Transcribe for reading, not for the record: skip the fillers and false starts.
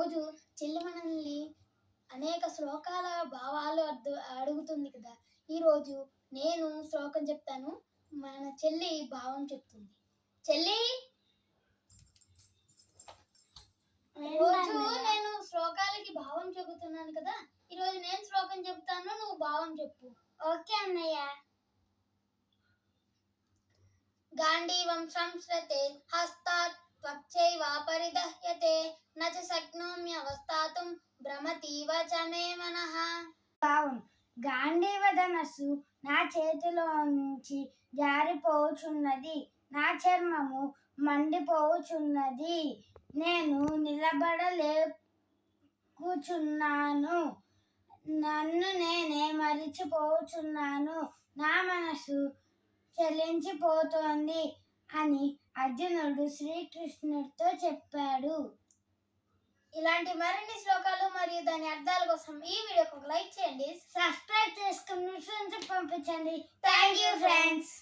ఈరోజు చెల్లి మనల్ని అనేక శ్లోకాల భావాలు అడుగుతుంది కదా. ఈరోజు నేను శ్లోకం చెప్తాను, మన చెల్లి భావం చెప్తుంది. చెల్లి, రోజు నేను శ్లోకాలకి భావం చెబుతున్నాను కదా, ఈరోజు నేను శ్లోకం చెప్తాను, నువ్వు భావం చెప్పు. ఓకే అన్నయ్య. గాంధీవం సంస్రతే హస్తాత్ త్వచ్చైవ పరిదహ్యతే నచ శక్నోమ్యవస్థాతుం భ్రమతీవ చ మే మనః. భావం: గాంధీవ ధనస్సు నా చేతిలో నుంచి జారిపోచున్నది, నా చర్మము మండిపోచున్నది, నేను నిలబడలేకుచున్నాను, నన్ను నేనే మరిచిపోచున్నాను, నా మనసు చలించిపోతోంది అని అర్జునుడు శ్రీకృష్ణుడితో చెప్పాడు. ఇలాంటి మరిన్ని శ్లోకాలు మరియు దాని అర్థాల కోసం ఈ వీడియోకి ఒక లైక్ చేయండి, సబ్స్క్రైబ్ చేసుకుని ఫ్రెండ్స్కి పంపించండి. Thank you friends.